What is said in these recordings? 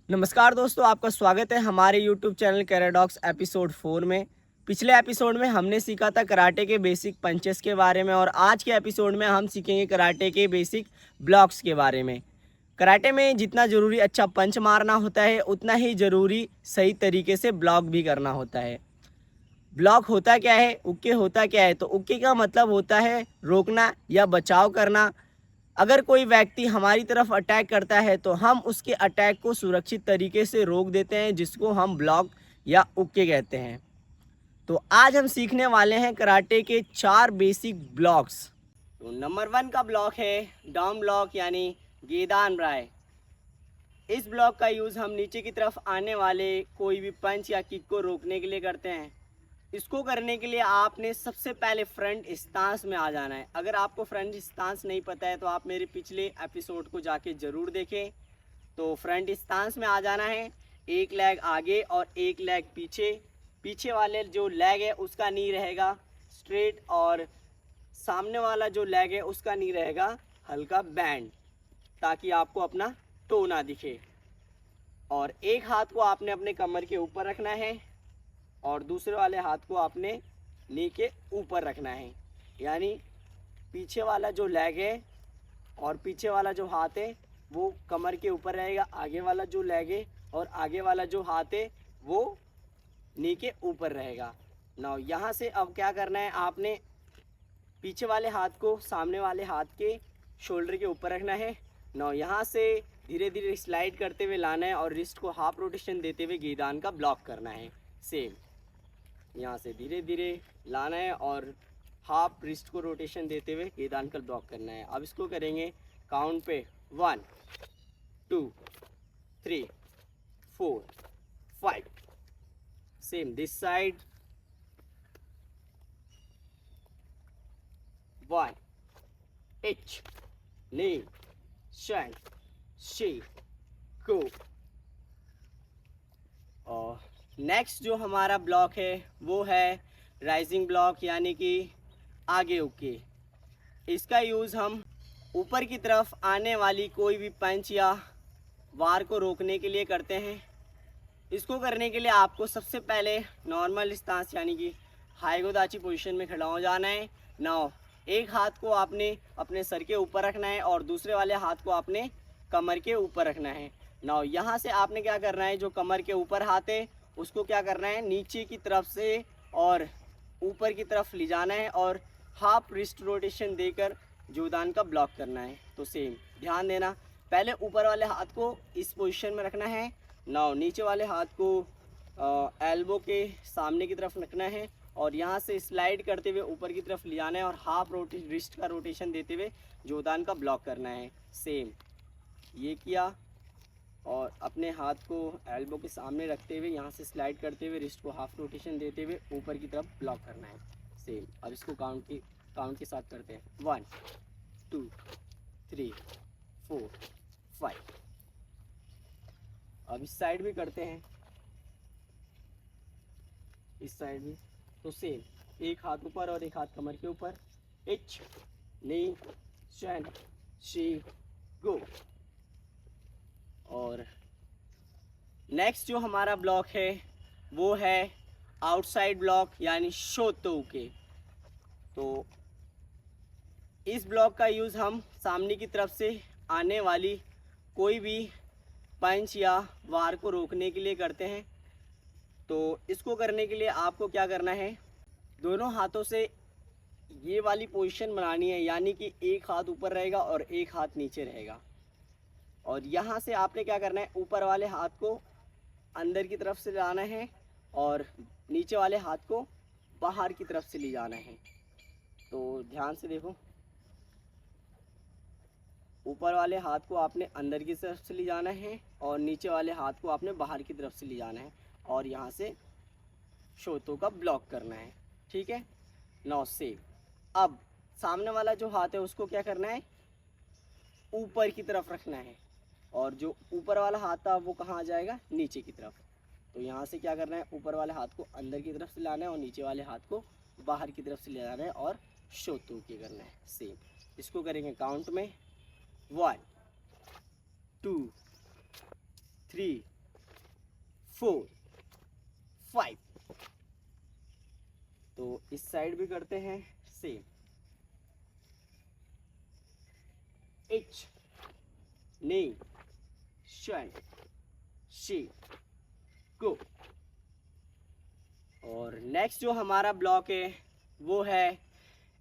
नमस्कार दोस्तों, आपका स्वागत है हमारे YouTube चैनल कैराडॉक्स एपिसोड 4 में। पिछले एपिसोड में हमने सीखा था कराटे के बेसिक पंचेस के बारे में और आज के एपिसोड में हम सीखेंगे कराटे के बेसिक ब्लॉक्स के बारे में। कराटे में जितना ज़रूरी अच्छा पंच मारना होता है उतना ही ज़रूरी सही तरीके से ब्लॉक भी करना होता है। ब्लॉक होता क्या है, उक्के होता क्या है? तो उक्के का मतलब होता है रोकना या बचाव करना। अगर कोई व्यक्ति हमारी तरफ अटैक करता है तो हम उसके अटैक को सुरक्षित तरीके से रोक देते हैं, जिसको हम ब्लॉक या उक्के कहते हैं। तो आज हम सीखने वाले हैं कराटे के 4 बेसिक ब्लॉक्स। तो नंबर 1 का ब्लॉक है डाउन ब्लॉक यानी गेदान राय। इस ब्लॉक का यूज़ हम नीचे की तरफ आने वाले कोई भी पंच या किक को रोकने के लिए करते हैं। इसको करने के लिए आपने सबसे पहले फ्रंट स्टांस में आ जाना है। अगर आपको फ्रंट स्टांस नहीं पता है तो आप मेरे पिछले एपिसोड को जाके ज़रूर देखें। तो फ्रंट स्टांस में आ जाना है, एक लेग आगे और एक लेग पीछे। पीछे वाले जो लेग है उसका नी रहेगा स्ट्रेट और सामने वाला जो लेग है उसका नी रहेगा हल्का बैंड, ताकि आपको अपना टो ना दिखे। और एक हाथ को आपने अपने कमर के ऊपर रखना है और दूसरे वाले हाथ को आपने नी के ऊपर रखना है। यानी पीछे वाला जो लेग है और पीछे वाला जो हाथ है वो कमर के ऊपर रहेगा, आगे वाला जो लेग है और आगे वाला जो हाथ है वो नी के ऊपर रहेगा। नाउ यहाँ से अब क्या करना है, आपने पीछे वाले हाथ को सामने वाले हाथ के शोल्डर के ऊपर रखना है। नाउ यहाँ से धीरे धीरे स्लाइड करते हुए लाना है और रिस्ट को हाफ रोटेशन देते हुए गेंदान का ब्लॉक करना है। सेम यहाँ से धीरे धीरे लाना है और हाफ रिस्ट को रोटेशन देते हुए गेंदान का ब्लॉक करना है। अब इसको करेंगे काउंट पे 1 2 3 4 5। Same this side 1 H knee shine she go. और नेक्स्ट जो हमारा ब्लॉक है वो है राइजिंग ब्लॉक यानी कि आगे उके। इसका यूज़ हम ऊपर की तरफ आने वाली कोई भी पंच या वार को रोकने के लिए करते हैं। इसको करने के लिए आपको सबसे पहले नॉर्मल स्टांस यानी कि हाई गोदाची पोजीशन में खड़ा हो जाना है। नाउ एक हाथ को आपने अपने सर के ऊपर रखना है और दूसरे वाले हाथ को आपने कमर के ऊपर रखना है। नाउ यहाँ से आपने क्या करना है, जो कमर के ऊपर हाथ है उसको क्या करना है, नीचे की तरफ से और ऊपर की तरफ ले जाना है और हाफ रिस्ट रोटेशन देकर जोदान का ब्लॉक करना है। तो सेम ध्यान देना, पहले ऊपर वाले हाथ को इस पोजीशन में रखना है। नाउ नीचे वाले हाथ को एल्बो के सामने की तरफ रखना है और यहाँ से स्लाइड करते हुए ऊपर की तरफ ले जाना है और हाफ रिस्ट का रोटेशन देते हुए जोदान का ब्लॉक करना है। सेम ये किया और अपने हाथ को एल्बो के सामने रखते हुए यहाँ से स्लाइड करते हुए रिस्ट को हाफ रोटेशन देते हुए ऊपर की तरफ ब्लॉक करना है। सेम अब इसको काउंट के साथ करते हैं 1 2 3 4 5। अब इस साइड भी करते हैं, इस साइड भी। तो सेम एक हाथ ऊपर और एक हाथ कमर के ऊपर, H knee chain she go. और नेक्स्ट जो हमारा ब्लॉक है वो है आउटसाइड ब्लॉक यानी शोतो के। तो इस ब्लॉक का यूज़ हम सामने की तरफ से आने वाली कोई भी पंच या वार को रोकने के लिए करते हैं। तो इसको करने के लिए आपको क्या करना है, दोनों हाथों से ये वाली पोजीशन बनानी है, यानी कि एक हाथ ऊपर रहेगा और एक हाथ नीचे रहेगा। और यहाँ से आपने क्या करना है, ऊपर वाले हाथ को अंदर की तरफ से लाना है और नीचे वाले हाथ को बाहर की तरफ से ले जाना है। तो ध्यान से देखो, ऊपर वाले हाथ को आपने अंदर की तरफ से ले जाना है और नीचे वाले हाथ को आपने बाहर की तरफ से ले जाना है और यहाँ से शोतो का ब्लॉक करना है। ठीक है, नौ से अब सामने वाला जो हाथ है उसको क्या करना है, ऊपर की तरफ रखना है और जो ऊपर वाला हाथ था वो कहाँ आ जाएगा, नीचे की तरफ। तो यहाँ से क्या करना है, ऊपर वाले हाथ को अंदर की तरफ से लाना है और नीचे वाले हाथ को बाहर की तरफ से ले जाना है और शोतो की करना है। सेम इसको करेंगे काउंट में 1 2 3 4 5। तो इस साइड भी करते हैं सेम। 8 9 10 6 गो। और नेक्स्ट जो हमारा ब्लॉक है वो है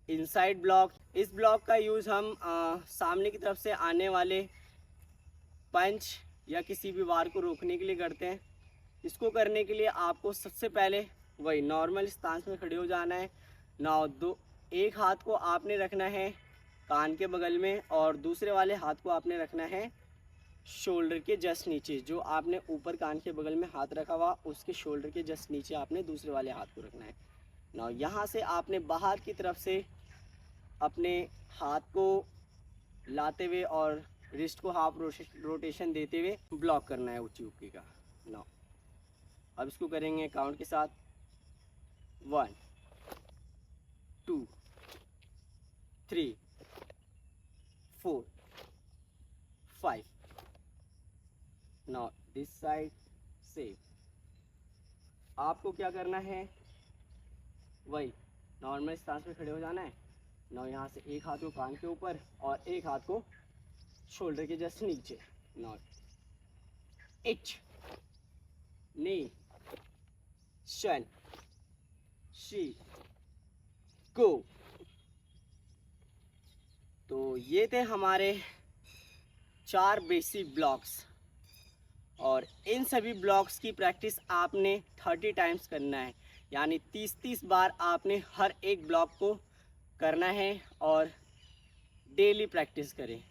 इनसाइड ब्लॉक। इस ब्लॉक का यूज़ हम सामने की तरफ से आने वाले पंच या किसी भी वार को रोकने के लिए करते हैं। इसको करने के लिए आपको सबसे पहले वही नॉर्मल स्टांस में खड़े हो जाना है। एक हाथ को आपने रखना है कान के बगल में और दूसरे वाले हाथ को आपने रखना है शोल्डर के जस्ट नीचे। जो आपने ऊपर कान के बगल में हाथ रखा हुआ उसके शोल्डर के जस्ट नीचे आपने दूसरे वाले हाथ को रखना है। नाउ यहाँ से आपने बाहर की तरफ से अपने हाथ को लाते हुए और रिस्ट को हाफ रोटेशन देते हुए ब्लॉक करना है ऊंची ऊपरी का। नाउ अब इसको करेंगे काउंट के साथ 1 2 3 4 5। Now this side same. आपको क्या करना है वही नॉर्मल स्टांस में खड़े हो जाना है। नाउ यहाँ से एक हाथ को कान के ऊपर और एक हाथ को शोल्डर के जस्ट नीचे। नाउ 8 9 10 6 गो। तो ये थे हमारे 4 बेसिक ब्लॉक्स और इन सभी ब्लॉक्स की प्रैक्टिस आपने 30 टाइम्स करना है, यानी 30 बार आपने हर एक ब्लॉक को करना है और डेली प्रैक्टिस करें।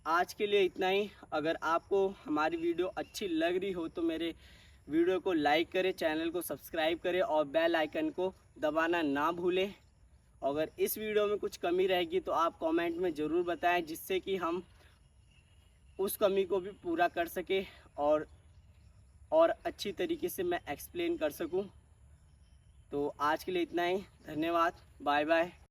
आज के लिए इतना ही। अगर आपको हमारी वीडियो अच्छी लग रही हो तो मेरे वीडियो को लाइक करें, चैनल को सब्सक्राइब करें और बेल आइकन को दबाना ना भूलें। अगर इस वीडियो में कुछ कमी रहेगी तो आप कमेंट में ज़रूर बताएं, जिससे कि हम उस कमी को भी पूरा कर सके और अच्छी तरीके से मैं एक्सप्लेन कर सकूं। तो आज के लिए इतना ही। धन्यवाद। Bye bye.